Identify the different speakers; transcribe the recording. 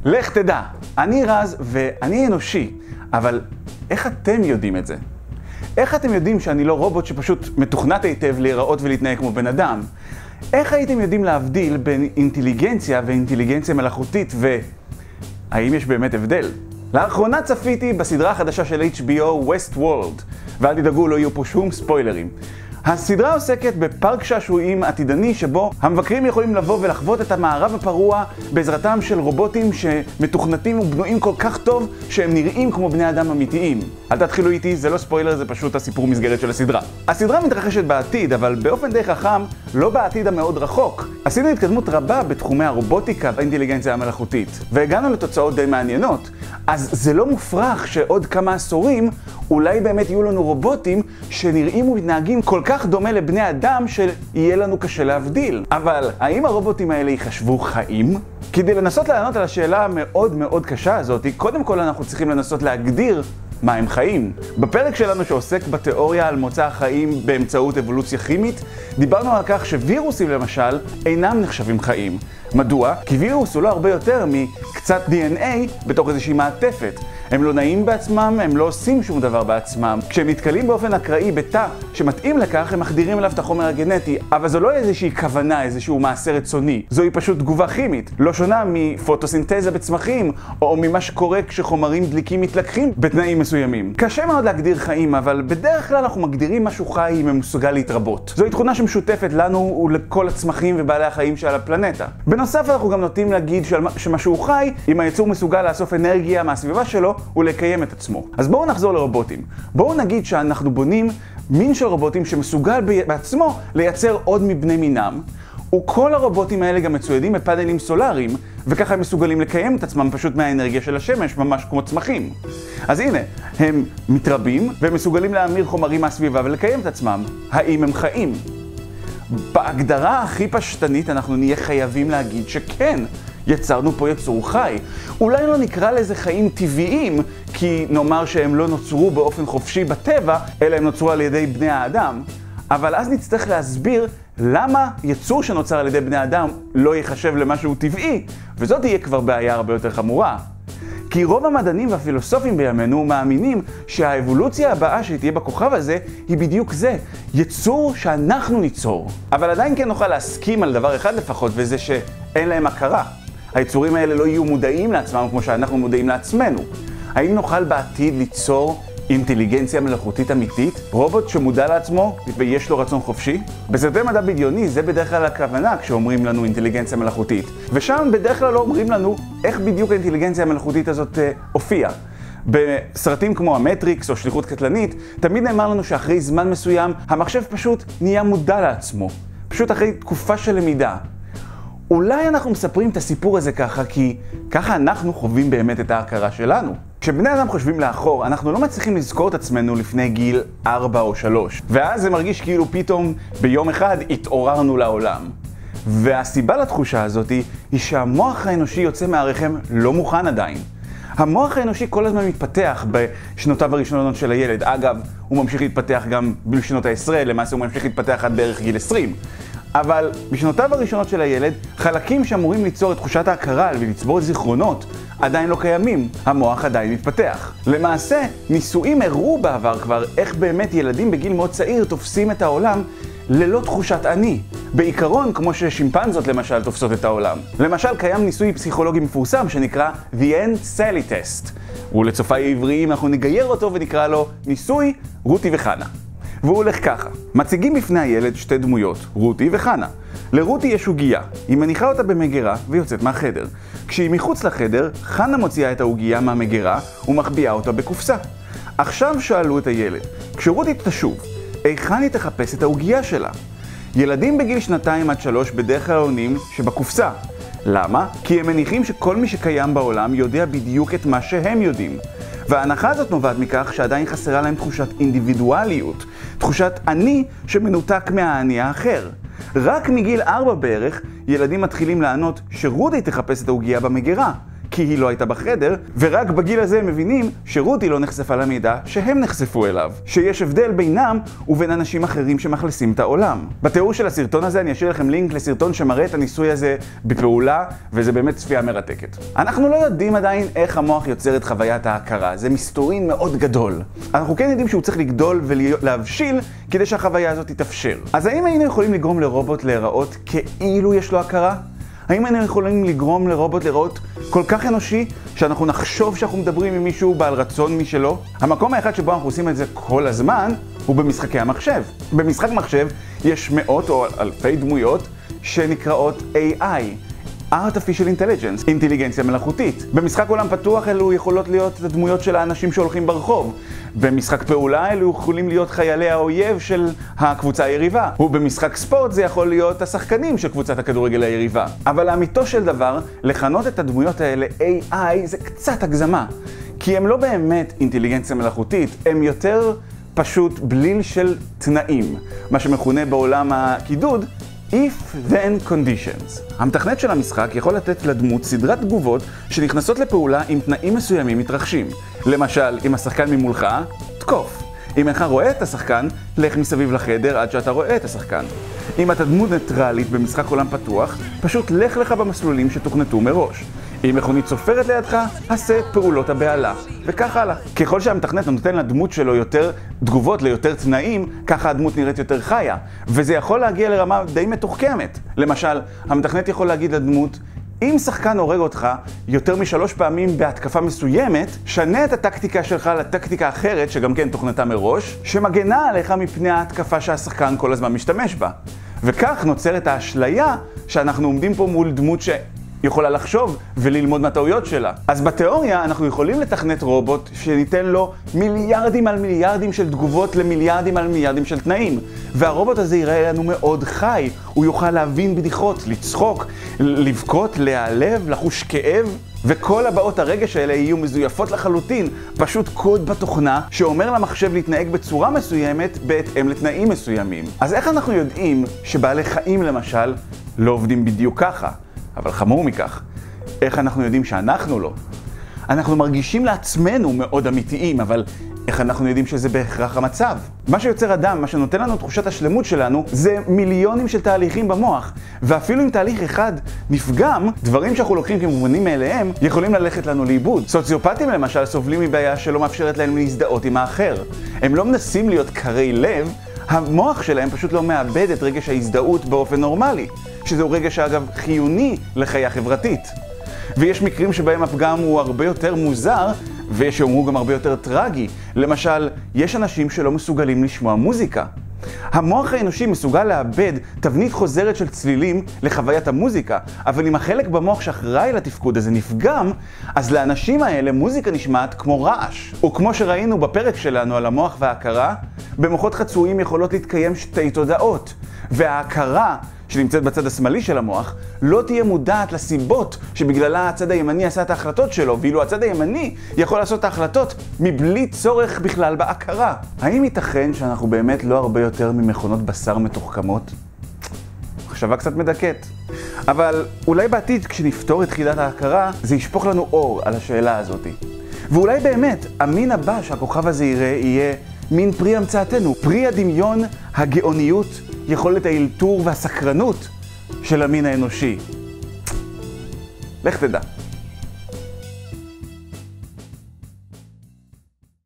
Speaker 1: לך תדע, אני רז ואני אנושי, אבל איך אתם יודעים את זה? איך אתם יודעים שאני לא רובוט שפשוט מתוכנת היטב להיראות ולהתנהג כמו בן אדם? איך הייתם יודעים להבדיל בין אינטליגנציה ואינטליגנציה מלאכותית והאם יש באמת הבדל? לאחרונה צפיתי בסדרה החדשה של HBO Westworld, ואל תדאגו, לא יהיו פה שום ספוילרים. הסדרה עוסקת בפארק שעשועים עתידני שבו המבקרים יכולים לבוא ולחוות את המערב הפרוע בעזרתם של רובוטים שמתוכנתים ובנויים כל כך טוב שהם נראים כמו בני אדם אמיתיים. אל תתחילו איתי, זה לא ספוילר, זה פשוט הסיפור מסגרת של הסדרה. הסדרה מתרחשת בעתיד, אבל באופן די חכם, לא בעתיד המאוד רחוק. עשינו התקדמות רבה בתחומי הרובוטיקה והאינטליגנציה המלאכותית, והגענו לתוצאות די מעניינות. אז זה לא מופרך שעוד כמה עשורים אולי באמת יהיו לנו רובוטים שנראים ומתנהגים כל כך דומה לבני אדם שיהיה לנו קשה להבדיל. אבל האם הרובוטים האלה ייחשבו חיים? כדי לנסות לענות על השאלה המאוד מאוד קשה הזאת, קודם כל אנחנו צריכים לנסות להגדיר מה הם חיים. בפרק שלנו שעוסק בתיאוריה על מוצא החיים באמצעות אבולוציה כימית, דיברנו על כך שווירוסים למשל אינם נחשבים חיים. מדוע? כי וירוס הוא לא הרבה יותר מקצת DNA בתוך איזושהי מעטפת. הם לא נעים בעצמם, הם לא עושים שום דבר בעצמם. כשהם נתקלים באופן אקראי בתא שמתאים לכך, הם מחדירים אליו את החומר הגנטי. אבל זו לא איזושהי כוונה, איזשהו מעשה רצוני. זוהי פשוט תגובה כימית. לא שונה מפוטוסינתזה בצמחים, או ממה שקורה כשחומרים דליקים מתלקחים בתנאים מסוימים. קשה מאוד להגדיר חיים, אבל בדרך כלל אנחנו מגדירים משהו חי אם הוא מסוגל להתרבות. זוהי תכונה שמשותפת לנו ולכל הצמחים ובעלי החיים שעל הפלנטה. בנוסף, אנחנו גם נוטים להגיד שמשהו חי, אם היצור מסוגל לאסוף אנרגיה מהסביבה שלו ולקיים את עצמו. אז בואו נחזור לרובוטים. בואו נגיד שאנחנו בונים מין של רובוטים שמסוגל בעצמו לייצר עוד מבני מינם, וכל הרובוטים האלה גם מצוידים בפאנלים סולאריים, וככה הם מסוגלים לקיים את עצמם פשוט מהאנרגיה של השמש, ממש כמו צמחים. אז הנה, הם מתרבים והם מסוגלים להמיר חומרים מהסביבה ולקיים את עצמם. האם הם חיים? בהגדרה הכי פשטנית אנחנו נהיה חייבים להגיד שכן, יצרנו פה יצור חי. אולי לא נקרא לזה חיים טבעיים, כי נאמר שהם לא נוצרו באופן חופשי בטבע, אלא הם נוצרו על ידי בני האדם. אבל אז נצטרך להסביר למה יצור שנוצר על ידי בני האדם לא ייחשב למשהו טבעי, וזאת תהיה כבר בעיה הרבה יותר חמורה. כי רוב המדענים והפילוסופים בימינו מאמינים שהאבולוציה הבאה שתהיה בכוכב הזה היא בדיוק זה, יצור שאנחנו ניצור. אבל עדיין כן נוכל להסכים על דבר אחד לפחות, וזה שאין להם הכרה. היצורים האלה לא יהיו מודעים לעצמם כמו שאנחנו מודעים לעצמנו. האם נוכל בעתיד ליצור אינטליגנציה מלאכותית אמיתית? רובוט שמודע לעצמו ויש לו רצון חופשי? בסרטי מדע בדיוני זה בדרך כלל הכוונה כשאומרים לנו אינטליגנציה מלאכותית. ושם בדרך כלל לא אומרים לנו איך בדיוק האינטליגנציה המלאכותית הזאת הופיעה. בסרטים כמו המטריקס או שליחות קטלנית, תמיד נאמר לנו שאחרי זמן מסוים המחשב פשוט נהיה מודע לעצמו. פשוט אחרי תקופה של למידה. אולי אנחנו מספרים את הסיפור הזה ככה, כי ככה אנחנו חווים באמת את ההכרה שלנו. כשבני אדם חושבים לאחור, אנחנו לא מצליחים לזכור את עצמנו לפני גיל 4 או 3. ואז זה מרגיש כאילו פתאום ביום אחד התעוררנו לעולם. והסיבה לתחושה הזאת היא שהמוח האנושי יוצא מהרחם לא מוכן עדיין. המוח האנושי כל הזמן מתפתח בשנותיו הראשונות של הילד. אגב, הוא ממשיך להתפתח גם בשנות ה-10, למעשה הוא ממשיך להתפתח עד בערך גיל 20. אבל בשנותיו הראשונות של הילד, חלקים שאמורים ליצור את תחושת ההכרה ולצבור זיכרונות עדיין לא קיימים. המוח עדיין מתפתח. למעשה, ניסויים הראו בעבר כבר איך באמת ילדים בגיל מאוד צעיר תופסים את העולם ללא תחושת אני. בעיקרון, כמו ששימפנזות למשל תופסות את העולם. למשל, קיים ניסוי פסיכולוגי מפורסם שנקרא The End Sally Test. ולצופיי העבריים אנחנו נגייר אותו ונקרא לו ניסוי רותי וחנה. והוא הולך ככה. מציגים בפני הילד שתי דמויות, רותי וחנה. לרותי יש עוגיה. היא מניחה אותה במגירה ויוצאת מהחדר. כשהיא מחוץ לחדר, חנה מוציאה את העוגיה מהמגירה ומחביאה אותה בקופסה. עכשיו שאלו את הילד, כשרותי תשוב, היכן היא תחפש את העוגיה שלה? ילדים בגיל 2 עד 3 בדרך כלל עונים שבקופסה. למה? כי הם מניחים שכל מי שקיים בעולם יודע בדיוק את מה שהם יודעים. וההנחה הזאת נובעת מכך שעדיין חסרה להם תחושת אינדיבידואליות, תחושת אני שמנותק מהאני האחר. רק מגיל 4 בערך, ילדים מתחילים לענות שרותי תחפש את העוגיה במגירה, כי היא לא הייתה בחדר, ורק בגיל הזה הם מבינים שרותי לא נחשפה למידע שהם נחשפו אליו, שיש הבדל בינם ובין אנשים אחרים שמחלסים את העולם. בתיאור של הסרטון הזה אני אשאיר לכם לינק לסרטון שמראה את הניסוי הזה בפעולה, וזה באמת צפייה מרתקת. אנחנו לא יודעים עדיין איך המוח יוצר את חוויית ההכרה, זה מסתורין מאוד גדול. אנחנו כן יודעים שהוא צריך לגדול ולהבשיל כדי שהחוויה הזאת תתאפשר. אז האם היינו יכולים לגרום לרובוט להיראות כאילו יש לו הכרה? האם היינו יכולים לגרום לרובוט להיראות כל כך אנושי שאנחנו נחשוב שאנחנו מדברים עם מישהו בעל רצון משלו? המקום האחד שבו אנחנו עושים את זה כל הזמן הוא במשחקי המחשב. במשחק מחשב יש מאות או אלפי דמויות שנקראות AI. Artificial Intelligence, אינטליגנציה מלאכותית. במשחק עולם פתוח אלו יכולות להיות הדמויות של האנשים שהולכים ברחוב. במשחק פעולה אלו יכולים להיות חיילי האויב של הקבוצה היריבה. ובמשחק ספורט זה יכול להיות השחקנים של קבוצת הכדורגל היריבה. אבל לאמיתו של דבר, לכנות את הדמויות האלה AI זה קצת הגזמה. כי הם לא באמת אינטליגנציה מלאכותית, הם יותר פשוט בליל של תנאים. מה שמכונה בעולם הקידוד, If then conditions. המתכנת של המשחק יכול לתת לדמות סדרת תגובות שנכנסות לפעולה אם תנאים מסוימים מתרחשים. למשל, אם השחקן ממולך, תקוף. אם אינך רואה את השחקן, לך מסביב לחדר עד שאתה רואה את השחקן. אם אתה דמות ניטרלית במשחק עולם פתוח, פשוט לך לך במסלולים שתוכנתו מראש. אם מכונית צופרת לידך, עשה פעולות הבעלה, וכך הלאה. ככל שהמתכנת נותן לדמות שלו יותר תגובות ליותר תנאים, ככה הדמות נראית יותר חיה, וזה יכול להגיע לרמה די מתוחכמת. למשל, המתכנת יכול להגיד לדמות, אם שחקן הורג אותך יותר מ3 פעמים בהתקפה מסוימת, שנה את הטקטיקה שלך לטקטיקה אחרת, שגם כן תוכנתה מראש, שמגנה עליך מפני ההתקפה שהשחקן כל הזמן משתמש בה. וכך נוצרת האשליה שאנחנו עומדים פה מול דמות יכולה לחשוב וללמוד מהטעויות שלה. אז בתיאוריה אנחנו יכולים לתכנת רובוט שניתן לו מיליארדים על מיליארדים של תגובות למיליארדים על מיליארדים של תנאים. והרובוט הזה ייראה לנו מאוד חי. הוא יוכל להבין בדיחות, לצחוק, לבכות, להיעלב, לחוש כאב. וכל הבאות הרגש האלה יהיו מזויפות לחלוטין, פשוט קוד בתוכנה שאומר למחשב להתנהג בצורה מסוימת בהתאם לתנאים מסוימים. אז איך אנחנו יודעים שבעלי חיים למשל לא עובדים בדיוק ככה? אבל חמור מכך, איך אנחנו יודעים שאנחנו לא? אנחנו מרגישים לעצמנו מאוד אמיתיים, אבל איך אנחנו יודעים שזה בהכרח המצב? מה שיוצר אדם, מה שנותן לנו תחושת השלמות שלנו, זה מיליונים של תהליכים במוח. ואפילו אם תהליך אחד נפגם, דברים שאנחנו לוקחים כמובנים מאליהם, יכולים ללכת לנו לאיבוד. סוציופטים למשל סובלים מבעיה שלא מאפשרת להם להזדהות עם האחר. הם לא מנסים להיות קרי לב, המוח שלהם פשוט לא מאבד את רגש ההזדהות באופן נורמלי, שזהו רגש אגב חיוני לחיי החברתית. ויש מקרים שבהם הפגם הוא הרבה יותר מוזר, ויש שאומרו גם הרבה יותר טרגי. למשל, יש אנשים שלא מסוגלים לשמוע מוזיקה. המוח האנושי מסוגל לאבד תבנית חוזרת של צלילים לחוויית המוזיקה, אבל אם החלק במוח שאחראי לתפקוד הזה נפגם, אז לאנשים האלה מוזיקה נשמעת כמו רעש. וכמו שראינו בפרק שלנו על המוח וההכרה, במוחות חצויים יכולות להתקיים שתי תודעות, וההכרה שנמצאת בצד השמאלי של המוח לא תהיה מודעת לסיבות שבגללה הצד הימני עשה את ההחלטות שלו, ואילו הצד הימני יכול לעשות את ההחלטות מבלי צורך בכלל בהכרה. האם ייתכן שאנחנו באמת לא הרבה יותר ממכונות בשר מתוחכמות? מחשבה קצת מדכאת. אבל אולי בעתיד כשנפתור את חידת ההכרה זה ישפוך לנו אור על השאלה הזאת. ואולי באמת המין הבא שהכוכב הזה יהיה מין פרי המצאתנו, פרי הדמיון, הגאוניות, יכולת האלתור והסקרנות של המין האנושי. לך תדע.